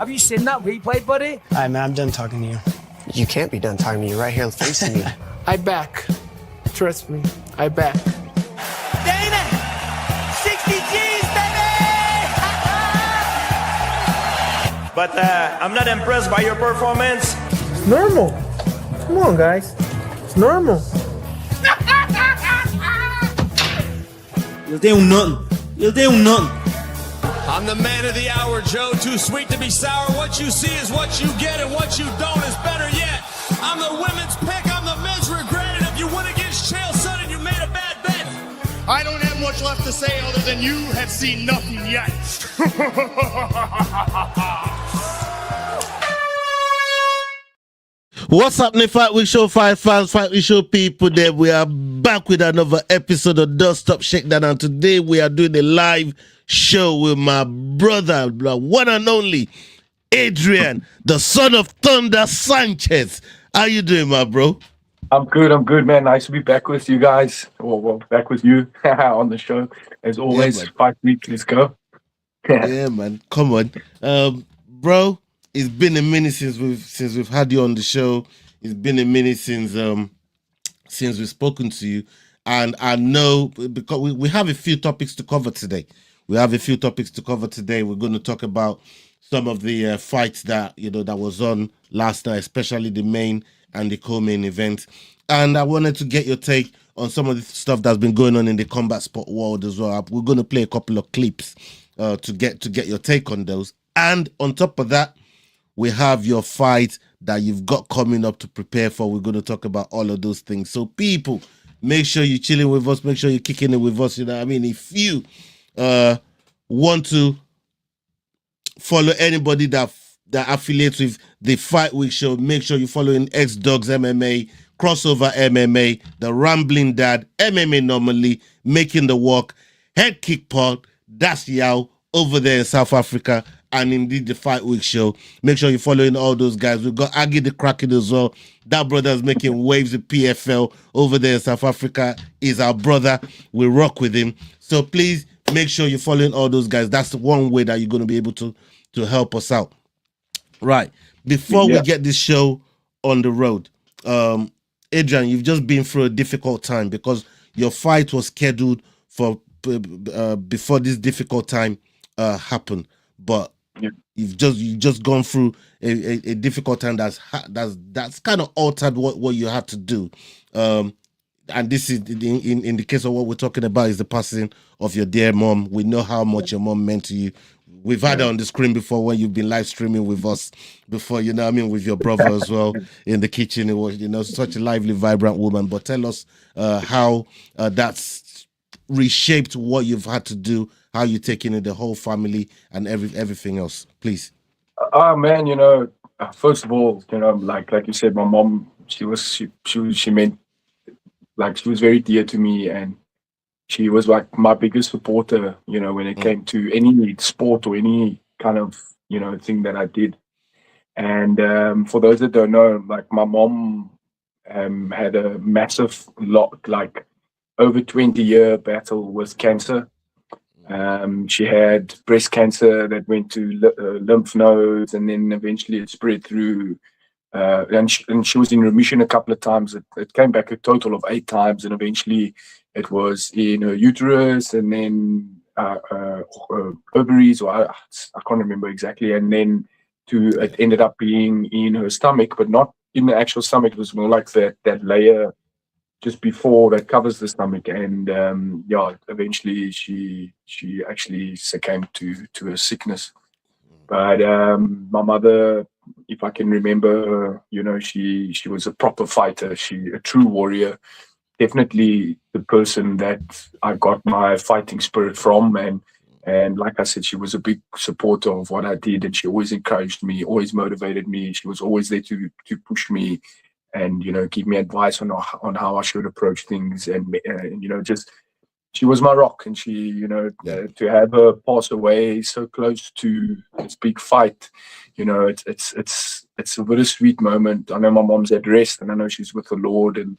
Have you seen that replay, buddy? All right, man, I'm done talking to you. You can't be done talking to me right here facing me. I back. Trust me, I back. Dana! 60 G's, baby! But I'm not impressed by your performance. It's normal. Come on, guys. It's normal. You'll do nothing. You'll do nothing. I'm the man of the hour, Joe. Too sweet to be sour. What you see is what you get, and what you don't is better yet. I'm the women's pick. I'm the men's regret. And if you win against Chael Sonnen, you made a bad bet. I don't have much left to say other than you have seen nothing yet. What's happening, Fight Week Show 5 fans, Fight Week Show people there? We are back with another episode of Don't Stop Shakedown, and today we are doing a live show with my brother, the one and only Adrian, the son of Thunder Sanchez. How you doing, my bro? I'm good, man. Nice to be back with you guys. Well, back with you on the show. As always, yeah, Fight Week, let's go. Yeah, man. Come on. Bro, it's been a minute since we've had you on the show. It's been a minute since we've spoken to you. And I know because we have a few topics to cover today. We're going to talk about some of the fights that that was on last night, especially the main and the co-main event. And I wanted to get your take on some of the stuff that's been going on in the combat sport world as well. We're going to play a couple of clips to get your take on those. And on top of that, we have your fight that you've got coming up to prepare for. We're going to talk about all of those things. So people, make sure you're chilling with us. Make sure you're kicking it with us. You know what I mean? If you want to follow anybody that affiliates with the Fight Week Show, make sure you're following X-Dogs MMA, Crossover MMA, The Rambling Dad, MMA Normally, Making the Walk, Head Kick Pod, that's Yao over there in South Africa, and indeed the Fight Week Show. Make sure you're following all those guys. We've got Aggie the Kraken as well. That brother's making waves with PFL over there in South Africa. He's our brother. We rock with him. So please make sure you're following all those guys. That's the one way that you're going to be able to help us out. Right. Before we get this show on the road, Adrian, you've just been through a difficult time because your fight was scheduled for before this difficult time happened. But you've just gone through a difficult time that's kind of altered what you had to do. And this is in the case of what we're talking about is the passing of your dear mom. We know how much your mom meant to you. We've had her on the screen before when you've been live streaming with us before, you know what I mean, with your brother as well in the kitchen. It was, such a lively, vibrant woman. But tell us how that's reshaped what you've had to do, how you're taking in the whole family and everything else, please. Man, first of all, like you said, my mom, she meant, like, she was very dear to me, and she was like my biggest supporter, when it came to any sport or any kind of, thing that I did. And for those that don't know, like, my mom had a massive over 20-year battle with cancer. She had breast cancer that went to lymph nodes, and then eventually it spread through. And she was in remission a couple of times. It came back a total of 8 times, and eventually it was in her uterus, and then ovaries, or I can't remember exactly. And then it ended up being in her stomach, but not in the actual stomach. It was more like that layer just before that covers the stomach. And eventually she actually succumbed to her sickness. But my mother, if I can remember, she was a proper fighter. A true warrior. Definitely the person that I got my fighting spirit from. And like I said, she was a big supporter of what I did, and she always encouraged me, always motivated me. She was always there to push me and, give me advice on how I should approach things. And just, she was my rock. And she, to have her pass away so close to this big fight, it's a bittersweet moment. I know my mom's at rest, and I know she's with the Lord, and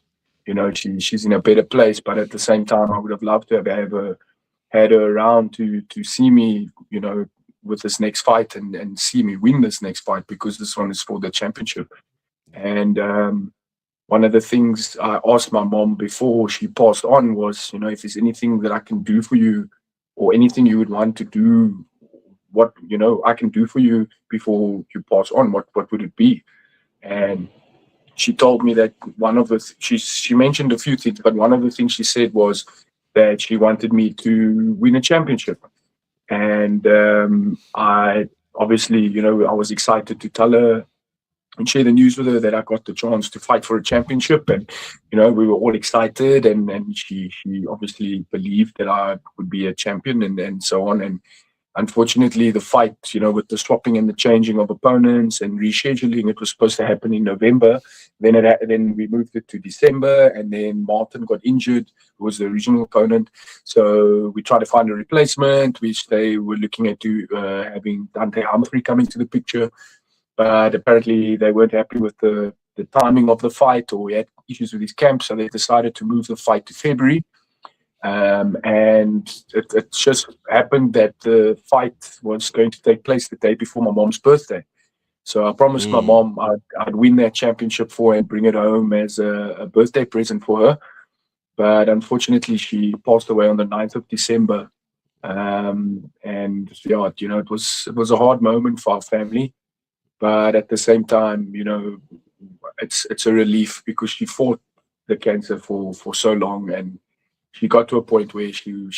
she's in a better place. But at the same time, I would have loved to have had her around to see me, with this next fight and see me win this next fight, because this one is for the championship. And one of the things I asked my mom before she passed on was, you know, if there's anything that I can do for you, or anything you would want to do, what, you know, I can do for you before you pass on, what would it be? And she told me that one of the she mentioned a few things, but one of the things she said was that she wanted me to win a championship. And I obviously, you know, I was excited to tell her and share the news with her that I got the chance to fight for a championship. And, you know, we were all excited, and she obviously believed that I would be a champion, and so on. And unfortunately, the fight, you know, with the swapping and the changing of opponents and rescheduling, it was supposed to happen in November. Then we moved it to December, and then Martin got injured, who was the original opponent. So we tried to find a replacement, which they were looking at having Dante Humphrey coming to the picture. But apparently they weren't happy with the timing of the fight, or we had issues with his camp, so they decided to move the fight to February. And it just happened that the fight was going to take place the day before my mom's birthday. So I promised my mom I'd win that championship for her and bring it home as a birthday present for her. But unfortunately, she passed away on the 9th of December. And yeah, you know, it was a hard moment for our family. But at the same time, you know, it's a relief, because she fought the cancer for so long, and she got to a point where she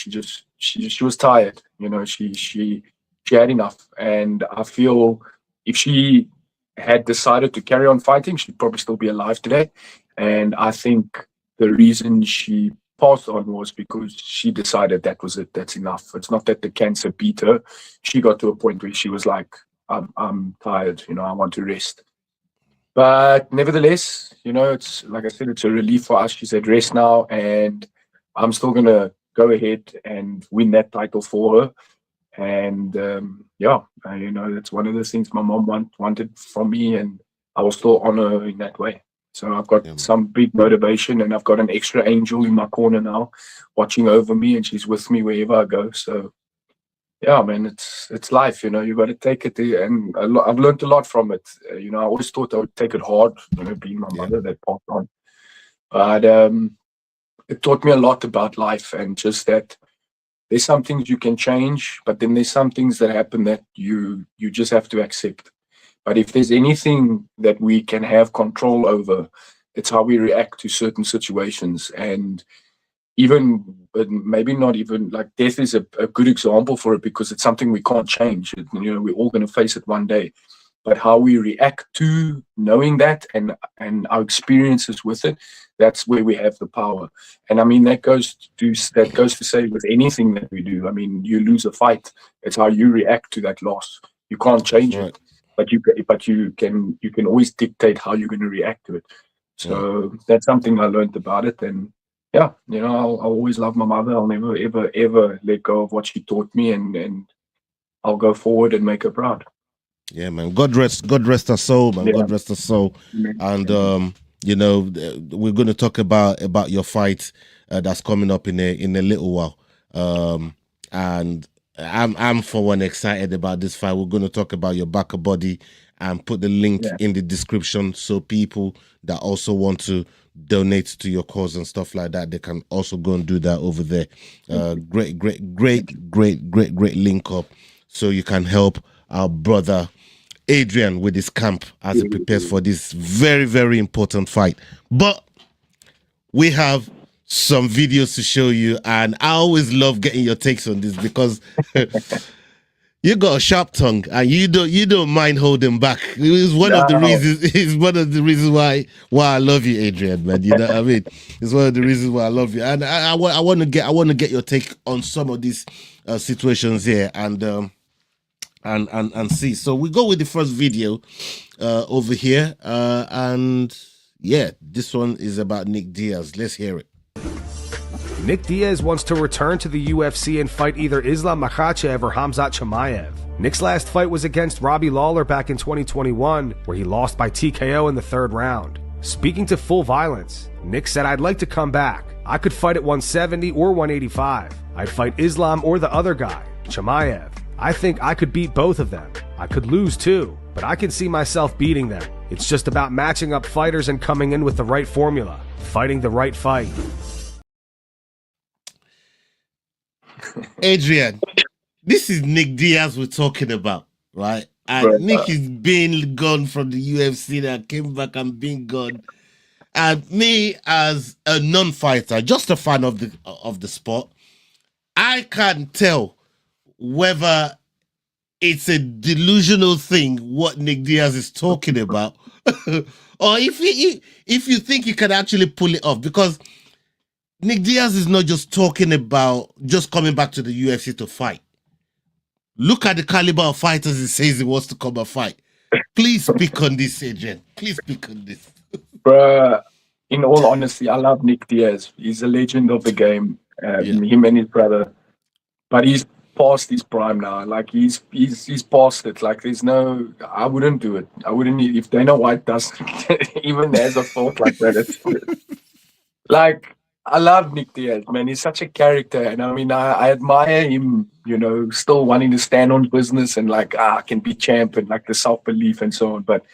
was tired. You know, she had enough. And I feel if she had decided to carry on fighting, she'd probably still be alive today. And I think the reason she passed on was because she decided that was it. That's enough. It's not that the cancer beat her. She got to a point where she was like, I'm tired, you know, I want to rest. But nevertheless, you know, it's like I said, it's a relief for us. She's at rest now, and I'm still going to go ahead and win that title for her. And yeah, you know, that's one of the things my mom wanted from me, and I will still honor her in that way. So I've got some big motivation, and I've got an extra angel in my corner now watching over me, and she's with me wherever I go. So yeah, man, it's life, you know. You got to take it, and I've learned a lot from it. You know, I always thought I would take it hard, you know, being my mother that passed on. But it taught me a lot about life, and just that there's some things you can change, but then there's some things that happen that you just have to accept. But if there's anything that we can have control over, it's how we react to certain situations. And even, maybe not even, like death is a good example for it, because it's something we can't change. You know, we're all going to face it one day. But how we react to knowing that, and our experiences with it, that's where we have the power. And I mean, that goes to say with anything that we do. I mean, you lose a fight, it's how you react to that loss. You can't change it, but you can always dictate how you're going to react to it. So that's something I learned about it. And yeah, you know, I'll always love my mother. I'll never, ever, ever let go of what she taught me, and I'll go forward and make her proud. Yeah, man. God rest her soul, man. Yeah. God rest her soul. And you know, we're going to talk about your fight that's coming up in a little while. And I'm for one excited about this fight. We're going to talk about your backer body and put the link in the description, so people that also want to donate to your cause and stuff like that, they can also go and do that over there. Great link up, so you can help our brother Adrian with his camp as he prepares for this very, very important fight. But we have some videos to show you, and I always love getting your takes on this, because you got a sharp tongue, and you don't mind holding back. It's one of the reasons. It's one of the reasons why I love you, Adrian, man. You know what I mean? It's one of the reasons why I love you, and I want to get your take on some of these situations here, and see. So we go with the first video over here, and yeah, this one is about Nick Diaz. Let's hear it. Nick Diaz wants to return to the UFC and fight either Islam Makhachev or Khamzat Chimaev. Nick's last fight was against Robbie Lawler back in 2021, where he lost by TKO in the 3rd round. Speaking to Full Violence, Nick said, "I'd like to come back. I could fight at 170 or 185. I'd fight Islam or the other guy, Chimaev. I think I could beat both of them. I could lose too, but I can see myself beating them. It's just about matching up fighters and coming in with the right formula, fighting the right fight. Adrian, this is Nick Diaz we're talking about, right? And Nick is being gone from the UFC that came back and being gone. And me, as a non-fighter, just a fan of the sport, I can't tell whether it's a delusional thing what Nick Diaz is talking about, or if you think he can actually pull it off, because Nick Diaz is not just talking about just coming back to the UFC to fight. Look at the caliber of fighters he says he wants to come and fight. Please speak on this, Adrian. Please speak on this. Bruh, in all honesty, I love Nick Diaz. He's a legend of the game. Him and his brother. But he's past his prime now. Like he's past it. Like there's no. I wouldn't do it. I wouldn't if Dana White does even has a thought like that. Like I love Nick Diaz, man. He's such a character, and I mean, I admire him. You know, still wanting to stand on business and like I can be champ and like the self belief and so on. But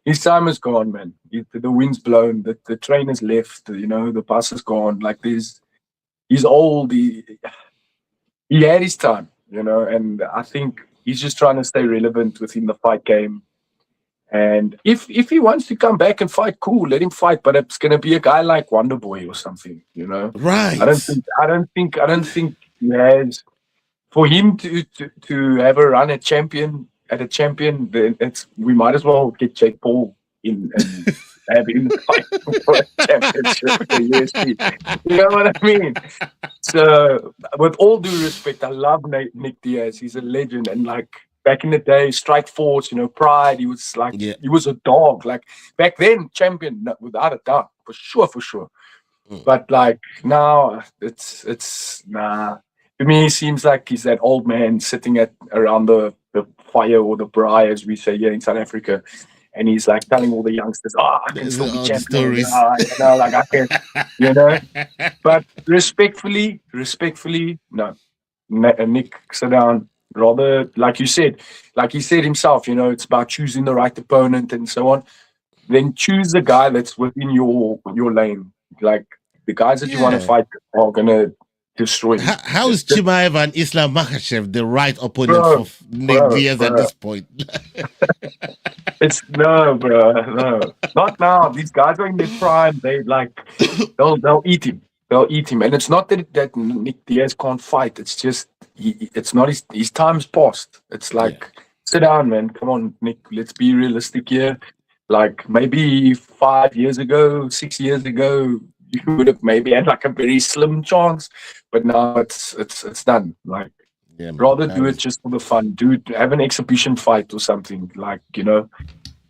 his time is gone, man. The wind's blown. The train has left. You know, the bus is gone. Like he's old. He had his time, you know, and I think he's just trying to stay relevant within the fight game. And if he wants to come back and fight, cool, let him fight. But it's gonna be a guy like Wonder Boy or something, you know. Right. I don't think he has. For him to have a run at champion, then we might as well get Jake Paul in and have him fight for a championship in the UFC. You know what I mean? So, with all due respect, I love Nick Diaz. He's a legend, and like back in the day, Strike Force, you know, Pride. He was like, he was a dog. Like back then, champion without a doubt, for sure. But like now, it's nah. To me, it seems like he's that old man sitting around the fire or the braai, as we say here in South Africa, and he's like telling all the youngsters, "Oh, I can still be champion." You know, like I can, you know. But respectfully, no. Nick, sit down. Rather, like you said, like he said himself, you know, it's about choosing the right opponent and so on. Then choose the guy that's within your lane. Like the guys that you want to fight are gonna destroy him. How is Chimaev and Islam Makhachev the right opponent for Nick Diaz at this point? It's no, not now. These guys are in their prime. They like they'll eat him. They'll eat him. And it's not that Nick Diaz can't fight. It's just it's not his time's passed. It's like sit down, man. Come on, Nick. Let's be realistic here. Like maybe 5 years ago, 6 years ago, you would have maybe had like a very slim chance, but now it's done. Like, rather do it just for the fun. Have an exhibition fight or something, like, you know.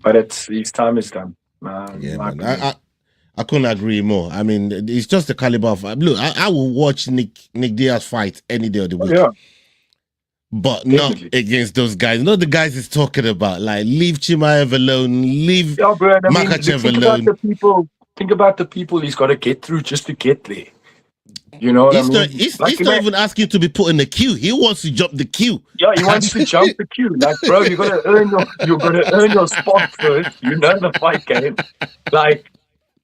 But his time is done. Man, I couldn't agree more. I mean, it's just the caliber of. Look, I will watch Nick Diaz fight any day of the week. But not against those guys. Not the guys he's talking about. Like, leave Chimaev alone. Leave Makhachev alone. Think about the people he's got to get through just to get there. You know what I mean? He's not even asking to be put in the queue. He wants to jump the queue. Yeah, he wants to jump the queue. Like, bro, you got to earn your spot first. You know the fight game. Like,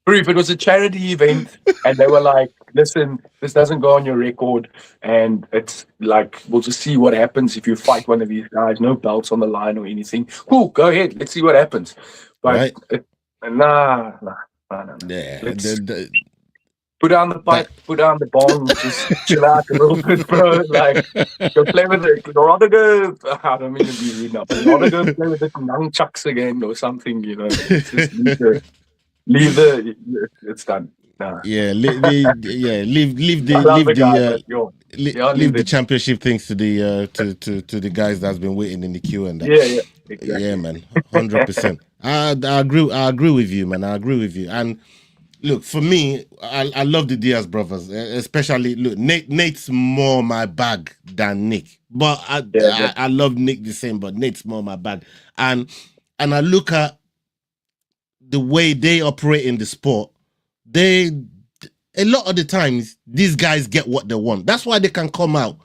bro, if it was a charity event and they were like, listen, this doesn't go on your record, and it's like, we'll just see what happens if you fight one of these guys. No belts on the line or anything. Cool, go ahead. Let's see what happens. But nah. Yeah, put down the pipe, put down the bong, just chill out a little bit, bro. Like, go play with it. Rather go, I don't mean to be rude now, but rather go play with the nunchucks again or something, you know. Just leave it's done. Nah. Yeah, leave the championship things to the guys that's been waiting in the queue and that. Yeah, exactly. Yeah, man, 100%. I agree with you, man. I agree with you. And look, for me, I love the Diaz brothers, especially look. Nate's more my bag than Nick, but I love Nick the same, but Nate's more my bag. And I look at the way they operate in the sport. A lot of the times these guys get what they want. That's why they can come out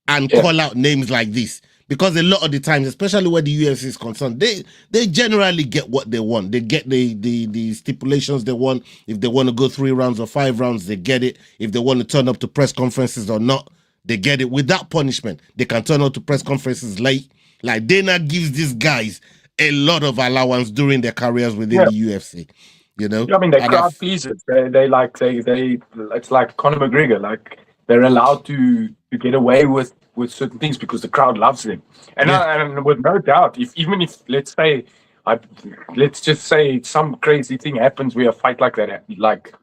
and call out names like this, because a lot of the times, especially where the UFC is concerned, they generally get what they want. They get the stipulations they want. If they want to go 3 rounds or 5 rounds, they get it. If they want to turn up to press conferences or not, they get it without punishment. They can turn up to press conferences late. Like Dana gives these guys a lot of allowance during their careers within the UFC. You know, I mean, they crowd pleasers. They it's like Conor McGregor. Like they're allowed to get away with certain things because the crowd loves them. And and with no doubt, even if let's just say some crazy thing happens where a fight like that, like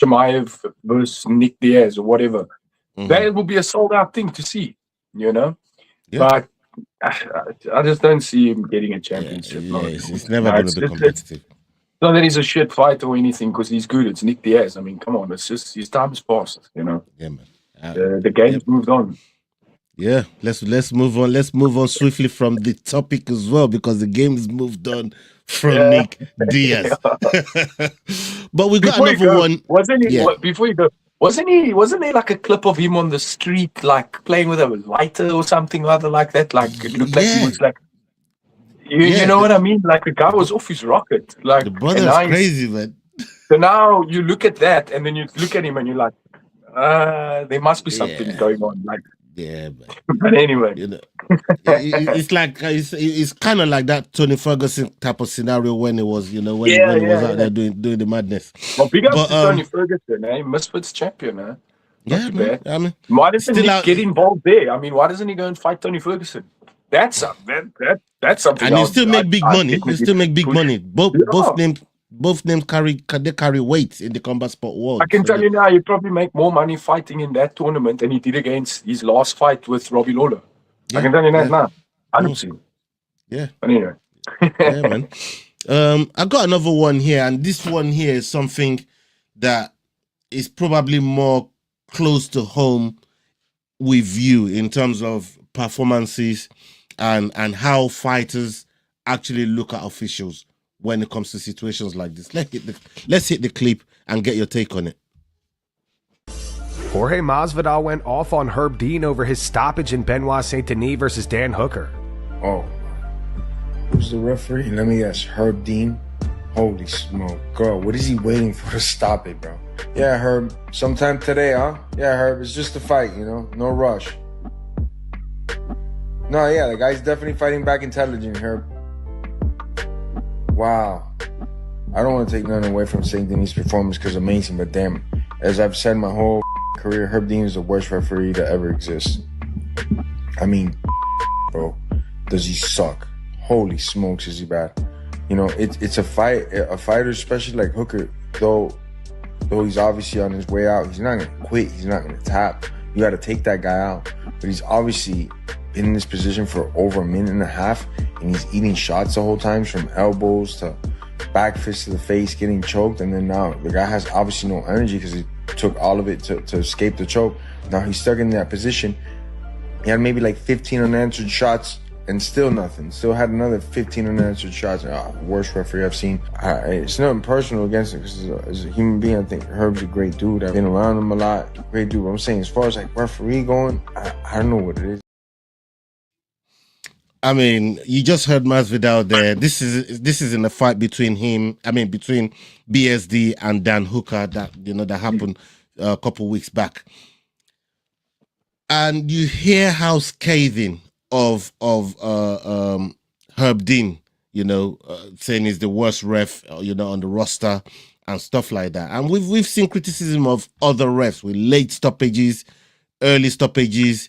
Chimaev versus Nick Diaz or whatever, that will be a sold out thing to see. You know, but I just don't see him getting a championship. It's never going to be competitive. Not that he's a shit fighter or anything, because he's good. It's Nick Diaz. I mean, come on, it's just his time's passed. You know, yeah, man. The game's moved on. Yeah, let's move on. Let's move on swiftly from the topic as well, because the game's moved on from Nick Diaz. But we got another one. Wasn't he? Before you go, wasn't there like a clip of him on the street, like playing with a lighter or something other like that? Like it looked like he was like. You know what I mean? Like the guy was off his rocket. Like the brother is crazy, man. So now you look at that, and then you look at him, and you're like, there must be something going on. Like, but anyway, you know, it's like it's kind of like that Tony Ferguson type of scenario when it was, you know, when he was out there doing the madness. Well, big up to Tony Ferguson, Misfits champion, Not too bad. I mean, why doesn't he get involved there? I mean, why doesn't he go and fight Tony Ferguson? That's something. And you still make big money. You still make big money. Both names carry weight in the combat sport world. I can tell you now, you probably make more money fighting in that tournament than he did against his last fight with Robbie Lawler. I can tell you that now. 100%. Yeah. But anyway. Yeah, man. I got another one here, and this one here is something that is probably more close to home with you in terms of performances and how fighters actually look at officials when it comes to situations like this. Let's hit the clip and get your take on it. Jorge Masvidal went off on Herb Dean over his stoppage in Benoit Saint Denis versus Dan Hooker. Oh, who's the referee? Let me guess, Herb Dean? Holy smoke. Girl, what is he waiting for to stop it, bro? Yeah, Herb, sometime today, huh? Yeah, Herb, it's just a fight, you know? No rush. No, yeah, the guy's definitely fighting back intelligent, Herb. Wow. I don't want to take nothing away from St. Denis' performance because amazing, but damn, as I've said my whole career, Herb Dean is the worst referee to ever exist. I mean, bro, does he suck? Holy smokes, is he bad? You know, it's a fighter, especially like Hooker, though he's obviously on his way out, he's not going to quit, he's not going to tap. You got to take that guy out. But he's obviously been in this position for over a minute and a half, and he's eating shots the whole time, from elbows to back fist to the face, getting choked. And then now the guy has obviously no energy because he took all of it to escape the choke. Now he's stuck in that position. He had maybe like 15 unanswered shots and still nothing. Still had another 15 unanswered shots. Worst referee I've seen. It's nothing personal against him because as a human being, I think Herb's a great dude. I've been around him a lot. Great dude. But I'm saying as far as like referee going, I don't know what it is. I mean, you just heard Masvidal there. This is in a fight between between BSD and Dan Hooker that happened a couple weeks back. And you hear how scathing of Herb Dean, saying he's the worst ref, on the roster and stuff like that. And we've seen criticism of other refs with late stoppages, early stoppages.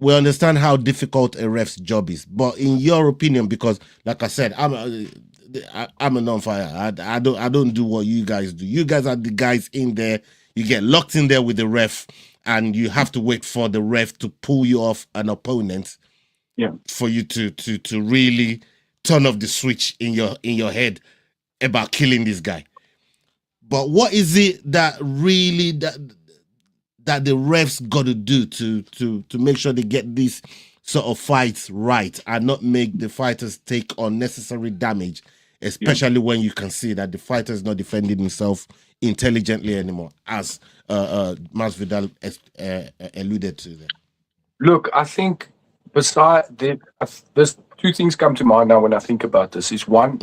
We understand how difficult a ref's job is, but in your opinion, because like I said, I'm a non-fighter. I don't do what you guys do. You guys are the guys in there. You get locked in there with the ref, and you have to wait for the ref to pull you off an opponent. Yeah, for you to really turn off the switch in your head about killing this guy. But what is it that really that the refs got to do to make sure they get these sort of fights right and not make the fighters take unnecessary damage, especially when you can see that the fighter is not defending himself intelligently anymore, as Masvidal alluded to there? Look, I think besides, there's two things come to mind now when I think about this. Is one,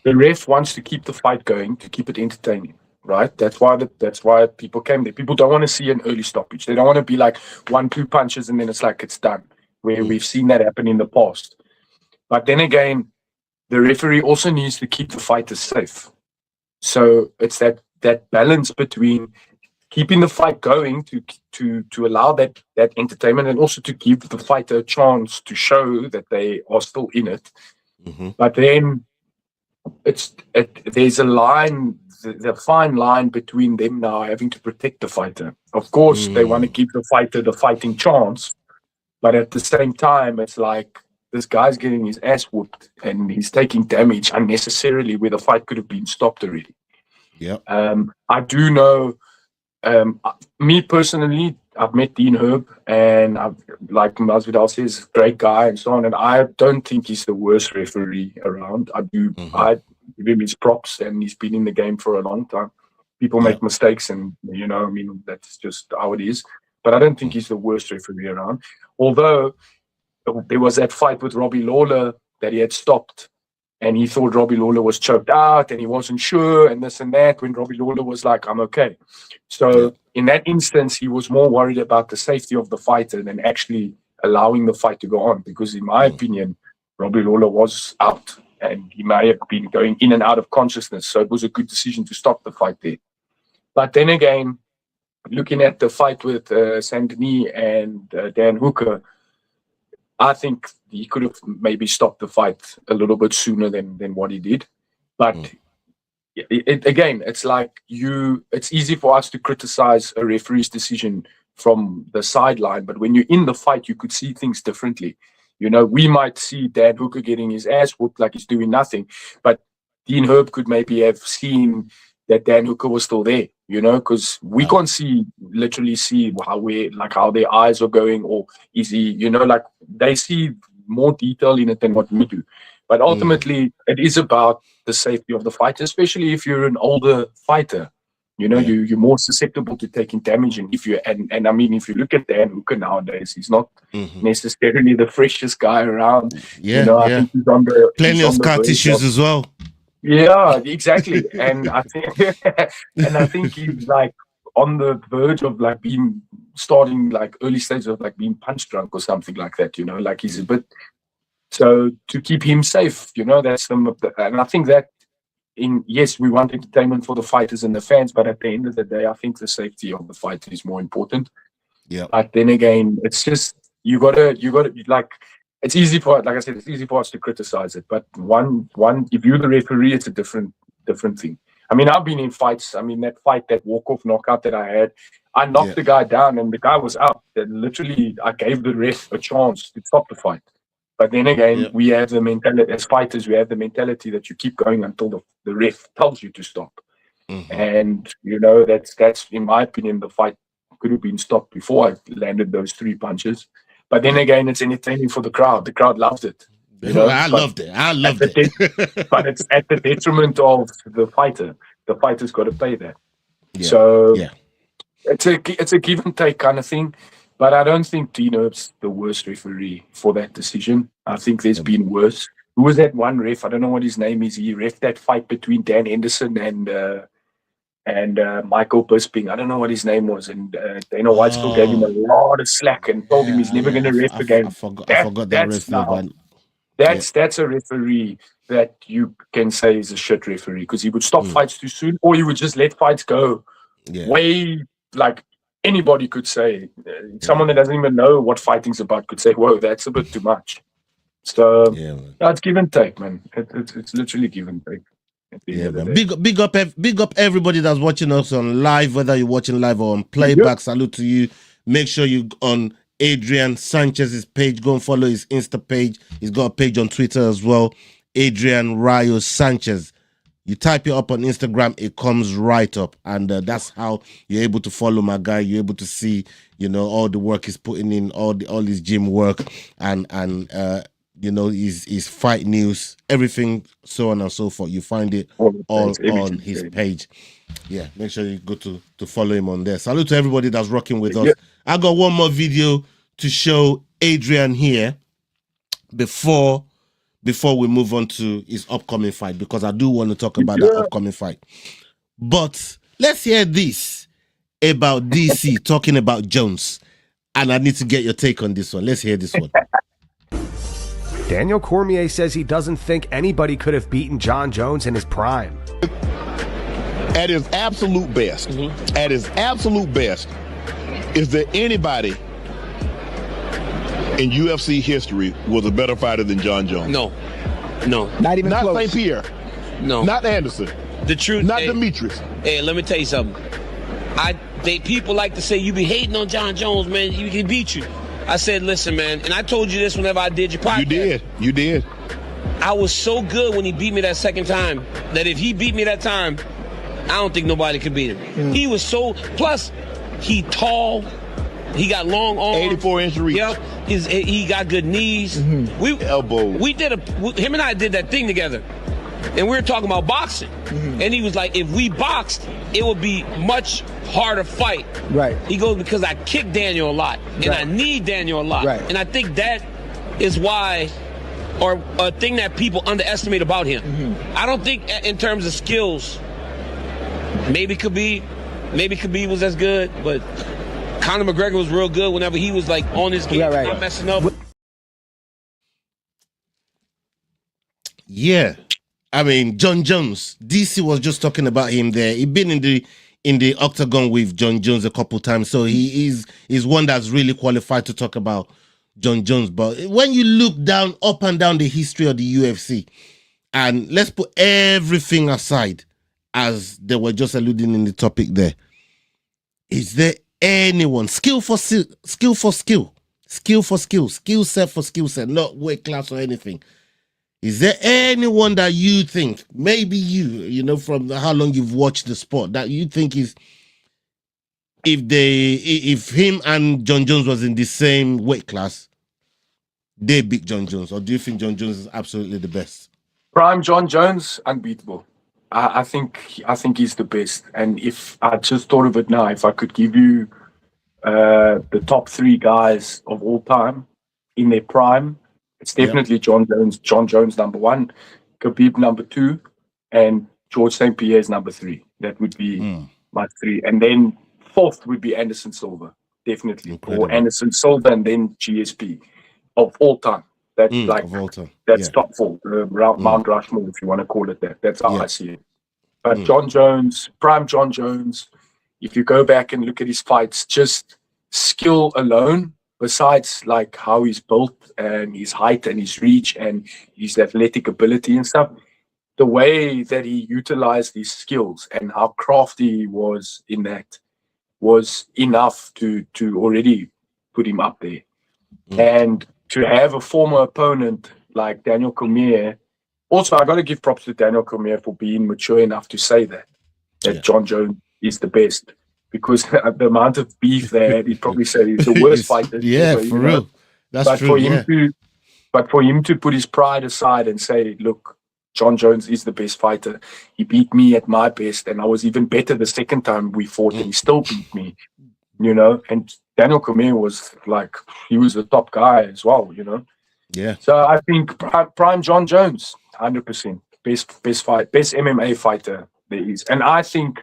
the ref wants to keep the fight going, to keep it entertaining, right? That's why people came there. People don't want to see an early stoppage. They don't want to be like 1-2 punches and then it's like it's done, where we've seen that happen in the past. But then again, the referee also needs to keep the fighters safe. So it's that balance between keeping the fight going to allow that entertainment, and also to give the fighter a chance to show that they are still in it. But then there's a line, the fine line between them now having to protect the fighter. Of course, they want to give the fighter the fighting chance, but at the same time, it's like this guy's getting his ass whooped and he's taking damage unnecessarily where the fight could have been stopped already. Yeah. I do know. Me personally, I've met Dean Herb, and like Masvidal says, great guy and so on. And I don't think he's the worst referee around. I do. I give him his props, and he's been in the game for a long time. People make mistakes, and I mean, that's just how it is. But I don't think he's the worst referee around. Although there was that fight with Robbie Lawler that he had stopped, and he thought Robbie Lawler was choked out and he wasn't sure and this and that, when Robbie Lawler was like, I'm okay. So in that instance, he was more worried about the safety of the fighter than actually allowing the fight to go on. Because in my opinion, Robbie Lawler was out and he may have been going in and out of consciousness. So it was a good decision to stop the fight there. But then again, looking at the fight with Saint-Denis and Dan Hooker, I think he could have maybe stopped the fight a little bit sooner than what he did. But again, it's like it's easy for us to criticize a referee's decision from the sideline, but when you're in the fight, you could see things differently. We might see Dan Hooker getting his ass whooped like he's doing nothing, but Dean Herb could maybe have seen that Dan Hooker was still there, because we can't literally see how their eyes are going, or is he, like they see more detail in it than what we do. But ultimately, it is about the safety of the fighter, especially if you're an older fighter. You're more susceptible to taking damage. And if I mean, if you look at Dan Hooker nowadays, he's not necessarily the freshest guy around. I think he's on the plenty of scar tissues as well. Yeah, exactly. And I think he's like on the verge of like starting like early stages of like being punch drunk or something like that, like he's a bit. So to keep him safe, that's some of the, and I think that yes, we want entertainment for the fighters and the fans, but at the end of the day, I think the safety of the fighter is more important. Yeah. But then again, it's just, you gotta like, it's easy for, like I said, it's easy for us to criticize it. But if you're the referee, it's a different thing. I mean, I've been in fights. I mean, that walk-off knockout that I had, I knocked the guy down and the guy was out. And literally, I gave the ref a chance to stop the fight. But then again, we have the mentality, as fighters, we have the mentality that you keep going until the ref tells you to stop. And, that's, in my opinion, the fight could have been stopped before I landed those 3 punches. But then again, it's entertaining for the crowd. The crowd loved it. I loved it. But it's at the detriment of the fighter. The fighter's got to pay that. It's a give and take kind of thing. But I don't think Dean Herb's the worst referee for that decision. I think there's been worse. Who was that one ref? I don't know what his name is. He ref that fight between Dan Henderson and Michael Bisping. I don't know what his name was. And Dana White still gave him a lot of slack and told him he's never going to ref again. I forgot that referee. That's a referee that you can say is a shit referee, because he would stop fights too soon, or he would just let fights go way, like anybody could say. Someone that doesn't even know what fighting's about could say, whoa, that's a bit too much. So it's give and take, man. It's literally give and take. Man. Big up everybody that's watching us on live, whether you're watching live or on playback. Salute to you. Make sure you on Adrian Sanchez's page, go and follow his Insta page. He's got a page on Twitter as well, Adrian Rayo Sanchez. You type it up on Instagram, it comes right up, and that's how you're able to follow my guy. You're able to see, all the work he's putting in, all his gym work, and his fight news, everything, so on and so forth. You find it all on his page. Yeah, make sure you go to follow him on there. Salute to everybody that's rocking with us. I got one more video to show Adrian here. before we move on to his upcoming fight, because I do want to talk about that upcoming fight. But let's hear this about DC talking about Jones. And I need to get your take on this one. Let's hear this one. Daniel Cormier says he doesn't think anybody could have beaten John Jones in his prime. At his absolute best, is there anybody in UFC history was a better fighter than John Jones? No. Not even close. Not St. Pierre. No. Not Anderson. The truth. Not Demetrius. Hey, let me tell you something. People like to say you be hating on John Jones, man. He can beat you. I said, listen, man, and I told you this whenever I did your podcast. You did. I was so good when he beat me that second time that if he beat me that time, I don't think nobody could beat him. He was so. Plus, he tall. He got long arms. 84-inch reach. Yep. He got good knees. Elbow. Him and I did that thing together. And we were talking about boxing. And he was like, if we boxed, it would be much harder fight. Right. He goes, because I kick Daniel a lot. And I need Daniel a lot. Right. And I think that is why, or a thing that people underestimate about him. I don't think in terms of skills, maybe Khabib was as good, but Conor McGregor was real good whenever he was like on his game, not messing up. Yeah. I mean, John Jones, DC was just talking about him there. He'd been in the octagon with John Jones a couple times, so he's one that's really qualified to talk about John Jones. But when you look up and down the history of the UFC, and let's put everything aside, as they were just alluding in the topic there, is there anyone, skill for skill, skill set for skill set, not weight class or anything? Is there anyone that you think, maybe you know, from how long you've watched the sport, that you think is, if him and John Jones was in the same weight class, they beat John Jones? Or do you think John Jones is absolutely the best? Prime John Jones, unbeatable. I think he's the best. And if I just thought of it now, if I could give you the top 3 guys of all time in their prime, it's definitely John Jones. John Jones number 1, Khabib number 2, and George St. Pierre's number 3. That would be my 3. And then 4th would be Anderson Silva, definitely. Incredible. Or Anderson Silva and then GSP of all time. That's of all time. That's top 4, Mount Rushmore, if you want to call it that. That's how I see it. But John Jones, prime John Jones, if you go back and look at his fights, just skill alone, besides like how he's built and his height and his reach and his athletic ability and stuff, the way that he utilized his skills and how crafty he was in that was enough to already put him up there. And to have a former opponent like Daniel Cormier, also I got to give props to Daniel Cormier for being mature enough to say that John Jones is the best. Because the amount of beef there, he'd probably say he's the worst fighter. For real. That's true. But for him to put his pride aside and say, look, John Jones is the best fighter. He beat me at my best, and I was even better the second time we fought, and he still beat me, you know. And Daniel Cormier was like, he was the top guy as well, you know. Yeah. So I think prime John Jones, 100%. Best MMA fighter there is. And I think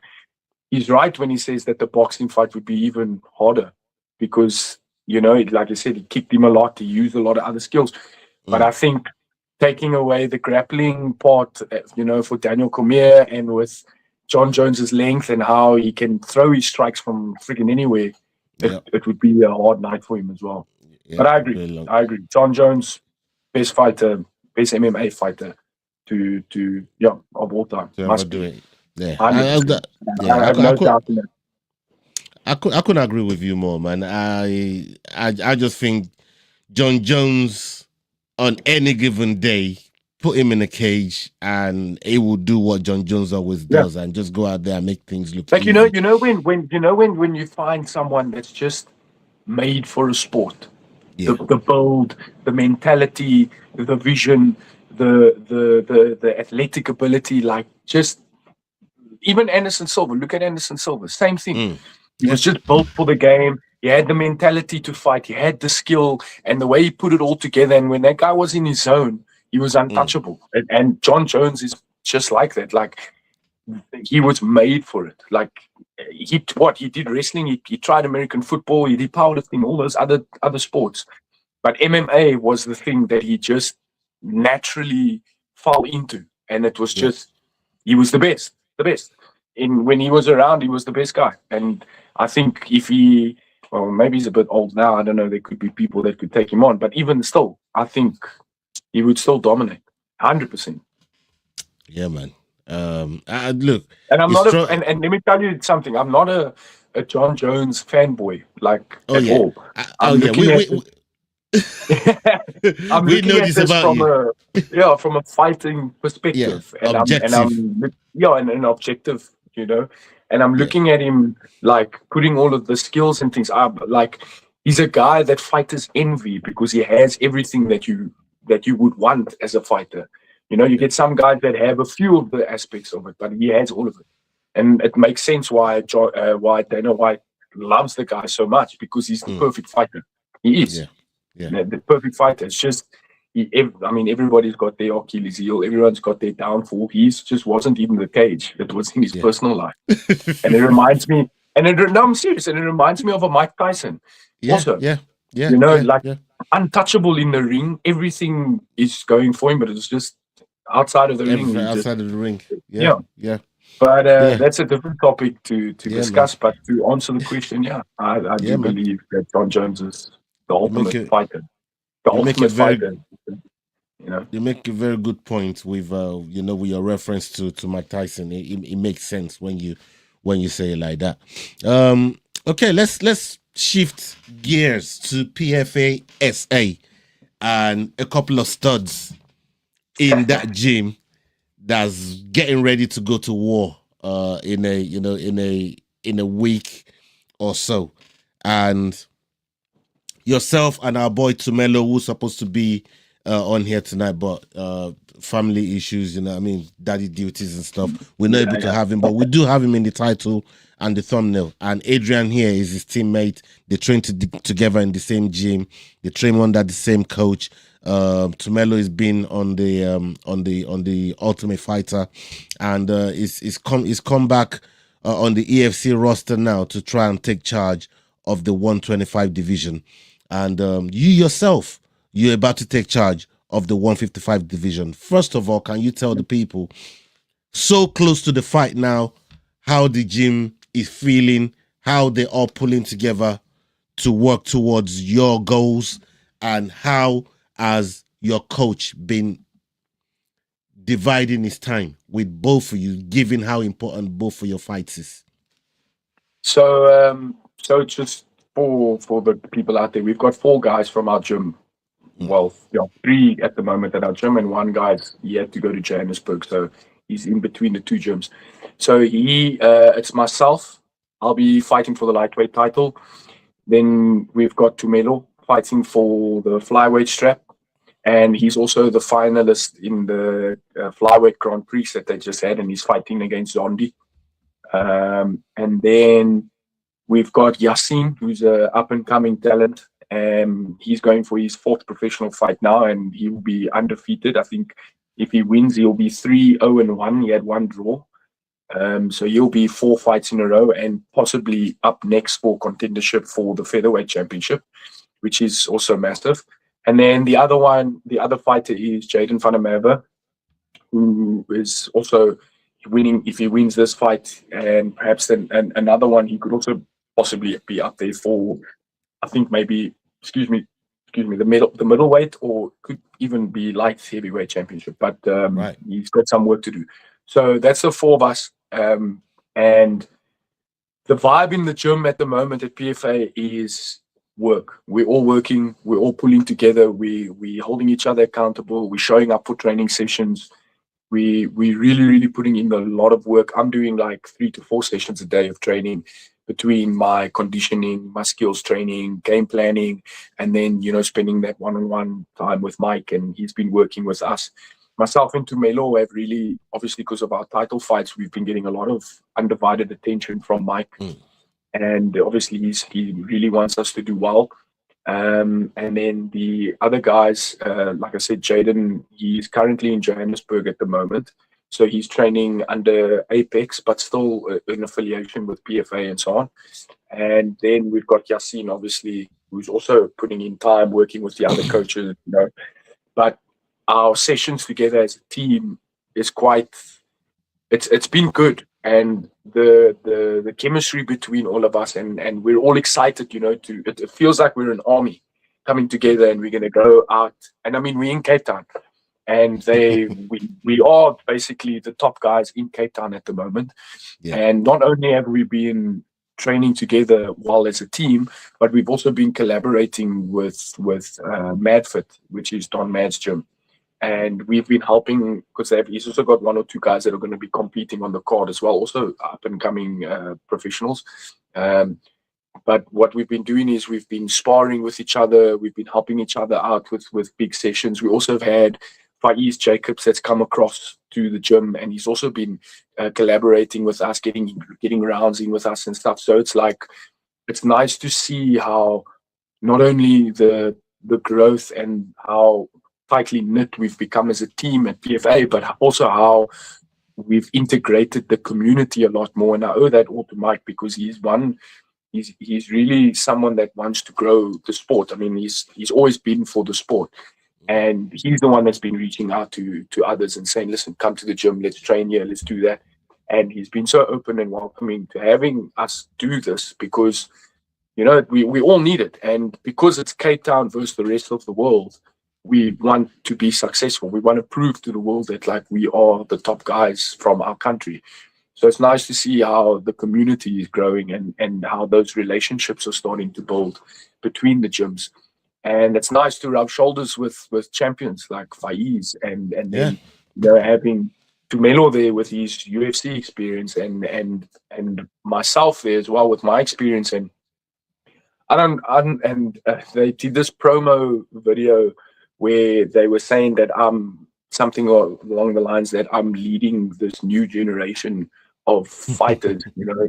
he's right when he says that the boxing fight would be even harder because, you know, like I said, he kicked him a lot. He used a lot of other skills. But I think taking away the grappling part, you know, for Daniel Cormier and with John Jones's length and how he can throw his strikes from freaking anywhere, it would be a hard night for him as well. But I agree. John Jones, best fighter, best MMA fighter of all time. Must do it. Yeah, I have no doubt in that. I couldn't agree with you more, man. I just think John Jones on any given day, put him in a cage and he will do what John Jones always does and just go out there and make things look like easy. when you find someone that's just made for a sport, the build, the mentality, the vision, the athletic ability, like just. Even Anderson Silva, look at Anderson Silva, same thing. He was just built for the game. He had the mentality to fight. He had the skill and the way he put it all together. And when that guy was in his zone, he was untouchable. And John Jones is just like that. Like, he was made for it. Like, he did wrestling. He tried American football. He did powerlifting, all those other sports. But MMA was the thing that he just naturally fell into. And it was just, he was the best. When he was around, he was the best guy. And I think if he, well, maybe he's a bit old now. I don't know. There could be people that could take him on. But even still, I think he would still dominate 100%. Yeah, man. Look, and I'm not and let me tell you something. I'm not a John Jones fanboy, like, at all. I'm looking at this from a fighting perspective, and an objective, and I'm looking at him like putting all of the skills and things up. Like, he's a guy that fighters envy because he has everything that you would want as a fighter. You get some guys that have a few of the aspects of it, but he has all of it. And it makes sense why Dana White loves the guy so much, because he's the perfect fighter. He is. The perfect fighter. It's just, everybody's got their Achilles heel. Everyone's got their downfall. He just wasn't even the cage. It was in his personal life. And it reminds me, I'm serious, and it reminds me of a Mike Tyson. Untouchable in the ring. Everything is going for him, but it's just outside of the ring. Outside of the ring. But that's a different topic to discuss. Man. But to answer the question, I do believe that John Jones is the ultimate fighter. The ultimate fighter. You make a very good point with with your reference to Mike Tyson. It makes sense when you say it like that. Okay, let's shift gears to PFA SA and a couple of studs in that gym that's getting ready to go to war in a week or so. And yourself and our boy Tumelo, who's supposed to be on here tonight, but family issues, daddy duties and stuff, we're not able to have him, but we do have him in the title and the thumbnail. And Adrian here is his teammate. They train together in the same gym. They train under the same coach. Tumelo has been on the Ultimate Fighter, and is come back on the EFC roster now to try and take charge of the 125 division. And you yourself, you're about to take charge of the 155 division. First of all, can you tell the people, so close to the fight now, how the gym is feeling, how they're all pulling together to work towards your goals, and how has your coach been dividing his time with both of you, given how important both of your fights is? So just for the people out there, we've got 4 guys from our gym. Well, 3 at the moment at our gym, and 1 guy's yet to go to Johannesburg, so he's in between the 2 gyms. So it's myself. I'll be fighting for the lightweight title. Then we've got Tumelo fighting for the flyweight strap, and he's also the finalist in the flyweight Grand Prix that they just had, and he's fighting against Zondi. And then we've got Yassine, who's an up-and-coming talent. He's going for his 4th professional fight now, and he will be undefeated. I think if he wins, he'll be 3-0-1. He had 1 draw. So he'll be 4 fights in a row, and possibly up next for contendership for the featherweight championship, which is also massive. And then the other fighter is Jaden van der Merwe, who is also winning. If he wins this fight, and perhaps then another one, he could also possibly be up there for, I think maybe, the middleweight, or could even be light heavyweight championship. But he's got some work to do. So that's the 4 of us. And the vibe in the gym at the moment at PFA is work. We're all working. We're all pulling together. We're holding each other accountable. We're showing up for training sessions. We're really, really putting in a lot of work. I'm doing like 3 to 4 sessions a day of training, between my conditioning, my skills training, game planning, and then, spending that one-on-one time with Mike, and he's been working with us. Myself and Tumelo have really, obviously because of our title fights, we've been getting a lot of undivided attention from Mike. and obviously he really wants us to do well. And then the other guys, like I said, Jaden, he's currently in Johannesburg at the moment. So he's training under Apex, but still in affiliation with PFA and so on. And then we've got Yassine, obviously, who's also putting in time working with the other coaches, But our sessions together as a team is it's been good. And the chemistry between all of us, and we're all excited, it feels like we're an army coming together, and we're going to go out. And I mean, we're in Cape Town, and we are basically the top guys in Cape Town at the moment. Yeah. And not only have we been training together well as a team, but we've also been collaborating with MadFit, which is Don Mad's gym. And we've been helping because he's also got 1 or 2 guys that are going to be competing on the card as well, also up and coming professionals. But what we've been doing is we've been sparring with each other. We've been helping each other out with big sessions. We also have had Faiz Jacobs that's come across to the gym, and he's also been collaborating with us, getting rounds in with us and stuff. So it's nice to see how not only the growth and how tightly knit we've become as a team at PFA, but also how we've integrated the community a lot more. And I owe that all to Mike, because he's really someone that wants to grow the sport. I mean, he's always been for the sport, and he's the one that's been reaching out to others and saying, listen, come to the gym, let's train here, let's do that. And he's been so open and welcoming to having us do this, because we all need it. And because it's Cape Town versus the rest of the world, we want to be successful. We want to prove to the world that we are the top guys from our country. So it's nice to see how the community is growing and how those relationships are starting to build between the gyms. And it's nice to rub shoulders with champions like Faiz and then having Tumelo there with his UFC experience and myself there as well with my experience. And they did this promo video where they were saying that I'm something along the lines that I'm leading this new generation of fighters,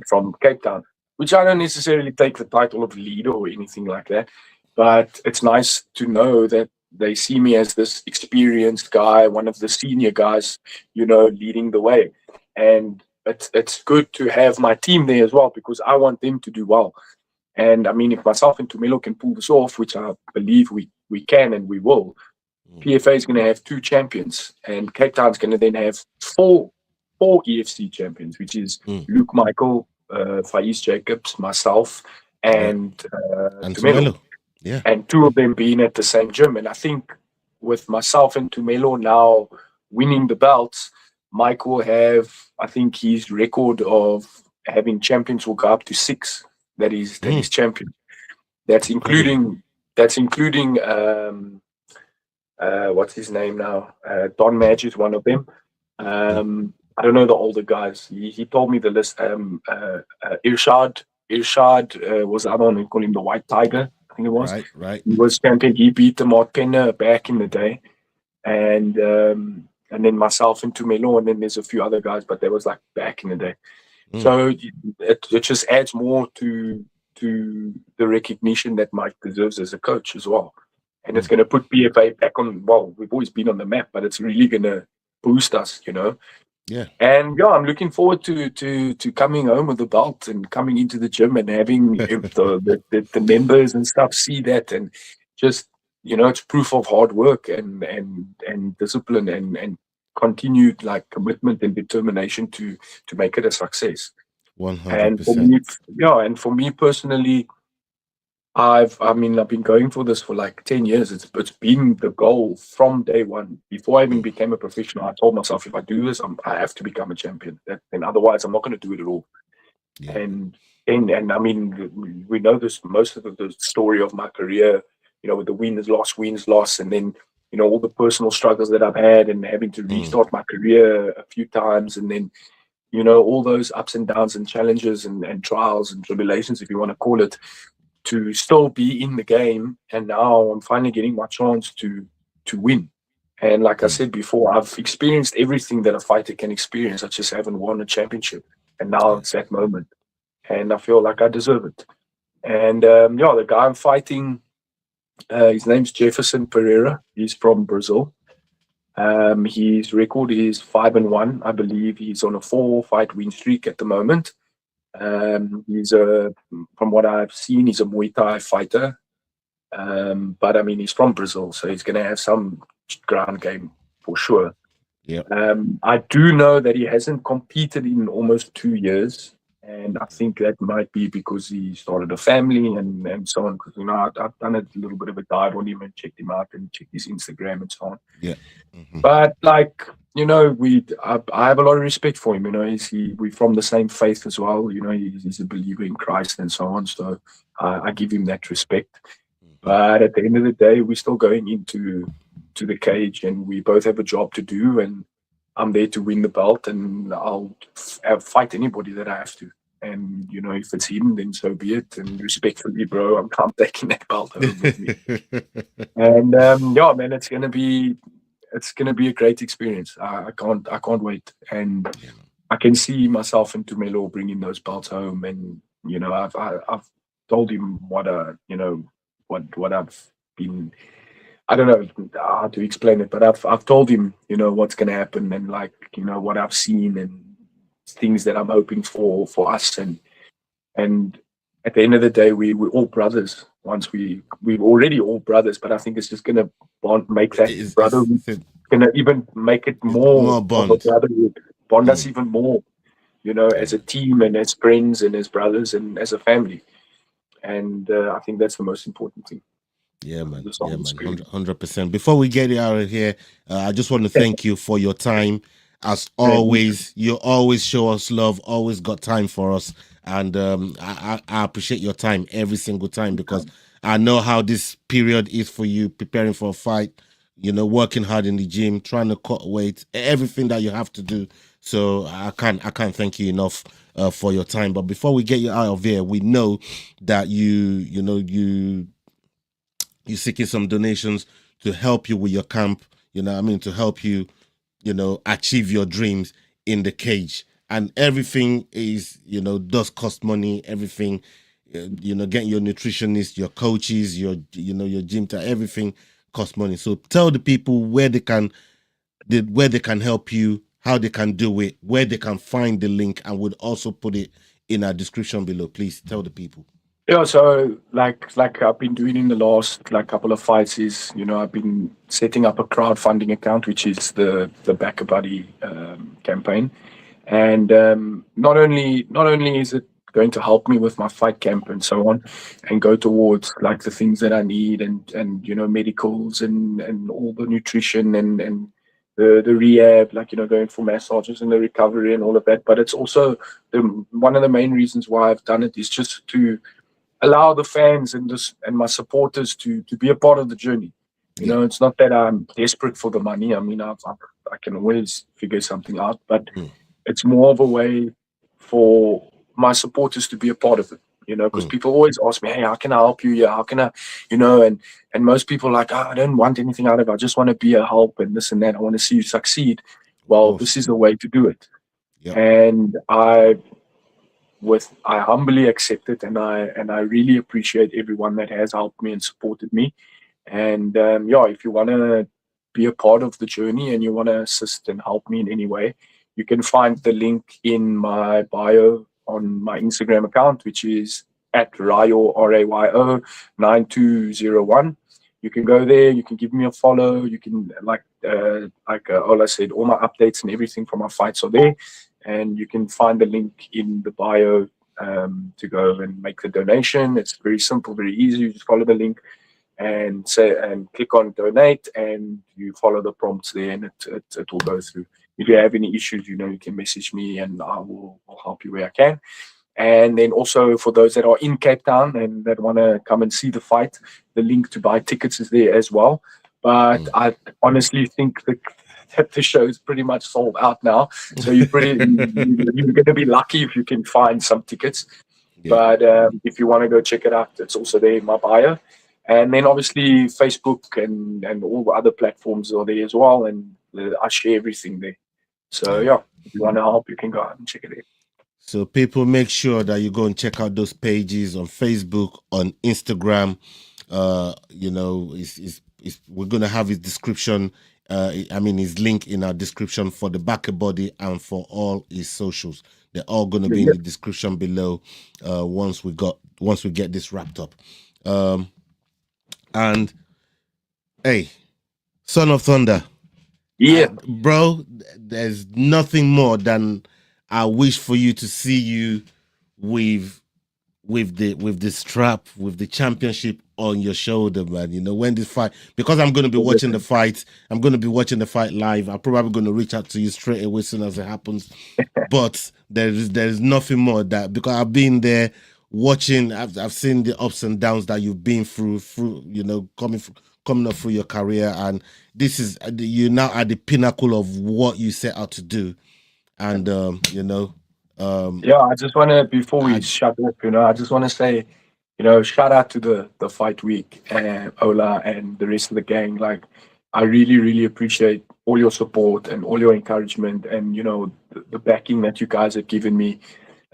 from Cape Town, which I don't necessarily take the title of leader or anything like that. But it's nice to know that they see me as this experienced guy, one of the senior guys, leading the way. And it's good to have my team there as well, because I want them to do well. And I mean, if myself and Tumelo can pull this off, which I believe we can and we will, PFA is going to have 2 champions, and Cape Town's going to then have 4 EFC champions, which is Luke Michael, Faiz Jacobs, myself, and Tumelo. Yeah. And 2 of them being at the same gym. And I think with myself and Tumelo now winning the belts, Mike will have, I think his record of having champions will go up to 6. That is champion. That's including what's his name now? Don Madge is one of them. I don't know the older guys. He told me the list. Irshad was the other one. We call him the White Tiger, I think it was. Right. He was champion. He beat the Mark Penner back in the day. And then myself and Tumelo, and then there's a few other guys, but that was back in the day. So it just adds more to the recognition that Mike deserves as a coach as well. And it's going to put PFA back on, well, we've always been on the map, but it's really going to boost us, Yeah. And I'm looking forward to coming home with the belt and coming into the gym and having the members and stuff see that, and just, it's proof of hard work and discipline and continued commitment and determination to make it a success. 100%. And for me personally, I've been going for this for 10 years. It's been the goal from day one. Before I even became a professional, I told myself, if I do this, I have to become a champion. And otherwise, I'm not going to do it at all. Yeah. And I mean, we know this, most of the story of my career, with the wins, loss, and then, all the personal struggles that I've had and having to restart my career a few times. And then, all those ups and downs and challenges and trials and tribulations, if you want to call it, to still be in the game. And now I'm finally getting my chance to win. And like I said before, I've experienced everything that a fighter can experience. I just haven't won a championship. And now it's that moment. and I feel like I deserve it. And the guy I'm fighting, his name's Jefferson Pereira. He's from Brazil. His record is 5-1. I believe he's on a 4-fight win streak at the moment. He's from what I've seen, he's a Muay Thai fighter. But I mean, he's from Brazil, so he's going to have some ground game for sure. Yeah. I do know that he hasn't competed in almost 2 years, and I think that might be because he started a family and so on. Because I've done a little bit of a dive on him and checked him out and checked his Instagram and so on. Yeah. But I have a lot of respect for him. We're from the same faith as well. He's a believer in Christ and so on. So I give him that respect. But at the end of the day, we're still going into the cage, and we both have a job to do. And I'm there to win the belt, and I'll fight anybody that I have to. And if it's him, then so be it. And respectfully, bro, I'm taking that belt home with me. And man, it's gonna be a great experience. I can't wait. And I can see myself and Tumelo bringing those belts home. And I've told him what I've been. I don't know how to explain it, but I've told him what's gonna happen, and what I've seen and things that I'm hoping for us. And at the end of the day, we're all brothers. Once we're already all brothers, but I think it's just gonna make that brotherhood. Gonna even make it more bond. Of a brotherhood, bond us even more. As a team and as friends and as brothers and as a family. And I think that's the most important thing. Yeah, man. 100%. Before we get out of here, I just want to thank you for your time. As always, you always show us love, always got time for us. And I appreciate your time every single time, because I know how this period is for you, preparing for a fight, working hard in the gym, trying to cut weight, everything that you have to do. So I can't thank you enough for your time. But before we get you out of here, we know that you're seeking some donations to help you with your camp, to help you, achieve your dreams in the cage. And everything is, does cost money, everything, getting your nutritionist, your coaches, your gym, everything costs money. So tell the people where they can help you, how they can do it, where they can find the link, and we'll also put it in our description below. Please tell the people. Yeah, so like I've been doing in the last couple of fights is, I've been setting up a crowdfunding account, which is the Back a Buddy campaign. And not only is it going to help me with my fight camp and so on, and go towards the things that I need and medicals and all the nutrition and the rehab, going for massages and the recovery and all of that. But it's also one of the main reasons why I've done it is just to allow the fans and my supporters to be a part of the journey. It's not that I'm desperate for the money. I mean, I can always figure something out, but it's more of a way for my supporters to be a part of it. Because people always ask me, hey, how can I help you? Yeah, how can I, and most people are like, I don't want anything out of it. I just want to be a help and this and that. I want to see you succeed. Well, this is the way to do it. Yep. And I humbly accept it, and I really appreciate everyone that has helped me and supported me. And if you want to be a part of the journey and you want to assist and help me in any way, you can find the link in my bio on my Instagram account, which is at Rayo RAYO 9201. You can go there. You can give me a follow. You can Ola said, all my updates and everything from my fights are there. And you can find the link in the bio to go and make the donation. It's very simple, very easy. You just follow the link and click on donate, and you follow the prompts there, and it will go through. If you have any issues, you can message me, and I'll help you where I can. And then also for those that are in Cape Town and that want to come and see the fight, the link to buy tickets is there as well. But I honestly think that the show is pretty much sold out now. So you're going to be lucky if you can find some tickets. Yeah. But if you want to go check it out, it's also there in my bio. And then obviously Facebook and all the other platforms are there as well. And I share everything there. So if you want to help, you can go out and check it out. So people, make sure that you go and check out those pages on Facebook, on Instagram. You know, we're gonna have his description. His link in our description for the Backer Body and for all his socials. They're all gonna be in the description below. Once we get this wrapped up. And hey, Son of Thunder. Yeah, bro, there's nothing more than I wish for you to see you with the strap, with the championship on your shoulder, man. You know, when this fight, because I'm going to be watching the fight. I'm going to be watching the fight live. I'm probably going to reach out to you straight away as soon as it happens. But there's nothing more that, because I've been there watching. I've seen the ups and downs that you've been through. You know, coming up through your career, and this is, you're now at the pinnacle of what you set out to do. And you know, I just want to, before we shut up, you know, I just want to say, you know, shout out to the fight week and Ola and the rest of the gang. Like, I really, really appreciate all your support and all your encouragement, and you know, the backing that you guys have given me.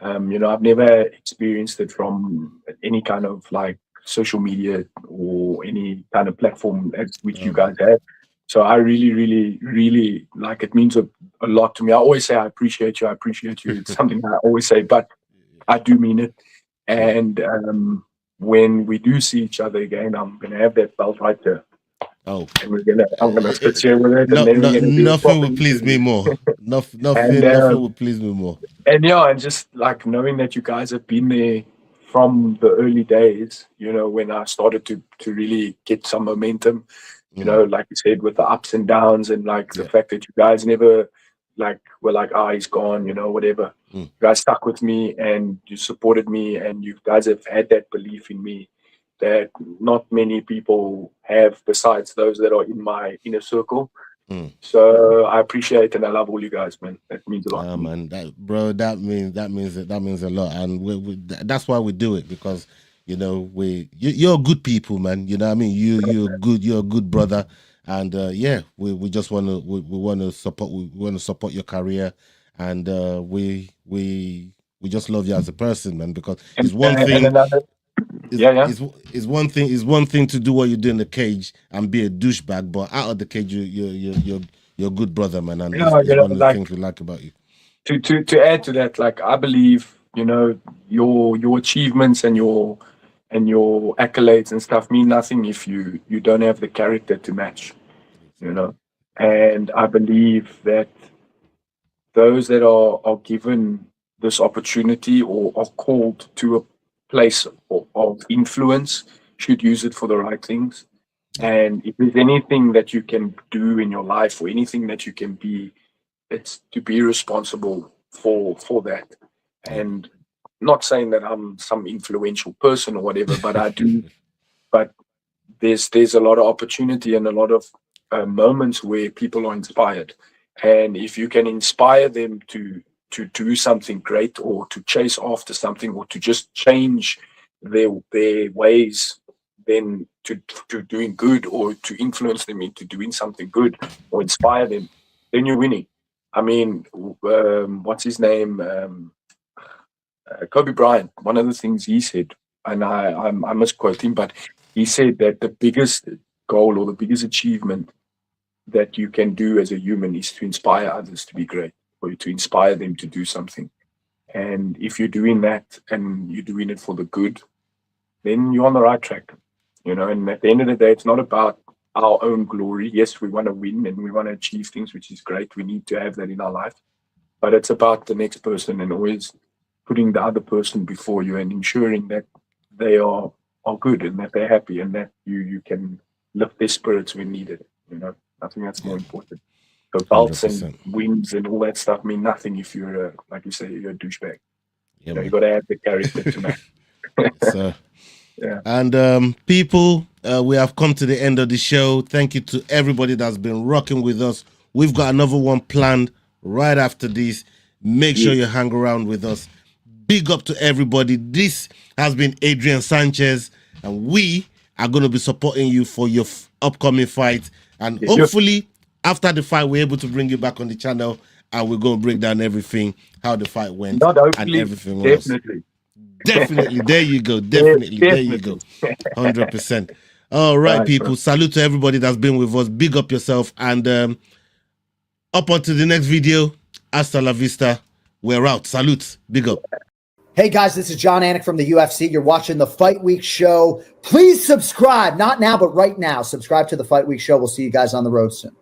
You know, I've never experienced it from any kind of like social media or any kind of platform which you guys have. So I really, really, really, like, it means a lot to me. I always say I appreciate you. It's something I always say, but I do mean it. And when we do see each other again, I'm gonna have that belt right there. Oh, and I'm gonna sit here with it. Nothing will please me more. Nothing will please me more. And and just like knowing that you guys have been there from the early days, you know, when I started to really get some momentum. You know, like you said, with the ups and downs, and like the fact that you guys never were like, he's gone, you know, whatever. You guys stuck with me and you supported me, and you guys have had that belief in me that not many people have, besides those that are in my inner circle. So I appreciate and I love all you guys, man. That means a lot. Yeah, man, that means a lot, and that's why we do it, because you know you're good people, man. You know what I mean? You're a good brother, and we just want to support your career, and we just love you as a person, man. Because it's one thing. It's one thing to do what you do in the cage and be a douchebag, but out of the cage you're a good brother, man, and it's one of the things we like about you. To add to that, like, I believe, you know, your achievements and your accolades and stuff mean nothing if you don't have the character to match, you know. And I believe that those that are given this opportunity or are called to a place of influence should use it for the right things. And if there's anything that you can do in your life or anything that you can be, it's to be responsible for that. And not saying that I'm some influential person or whatever, but I do. But there's a lot of opportunity and a lot of moments where people are inspired. And if you can inspire them to do something great, or to chase after something, or to just change their ways, then to doing good, or to influence them into doing something good, or inspire them, then you're winning. I mean, what's his name? Kobe Bryant. One of the things he said, and I must quote him, but he said that the biggest goal or the biggest achievement that you can do as a human is to inspire others to be great, or to inspire them to do something. And if you're doing that and you're doing it for the good, then you're on the right track, you know. And at the end of the day, it's not about our own glory. Yes, we want to win and we want to achieve things, which is great. We need to have that in our life, but it's about the next person, and always putting the other person before you, and ensuring that they are good and that they're happy, and that you can lift their spirits when needed, you know. I think that's more important. So belts 100%. And wins and all that stuff mean nothing if you're like you say, you're a douchebag. You know, you got to have the character to match. So, and people, we have come to the end of the show. Thank you to everybody that's been rocking with us. We've got another one planned right after this. Make sure you hang around with us. Big up to everybody. This has been Adrian Sanchez, and we are going to be supporting you for your upcoming fight. And hopefully, after the fight, we're able to bring you back on the channel and we're going to break down everything, how the fight went, Not and hopefully, everything else. Definitely. There you go. Definitely. There you go. 100%. All right, people. Bro. Salute to everybody that's been with us. Big up yourself. And up onto the next video. Hasta la vista. We're out. Salute. Big up. Hey, guys, this is John Anik from the UFC. You're watching the Fight Week Show. Please subscribe. Not now, but right now. Subscribe to the Fight Week Show. We'll see you guys on the road soon.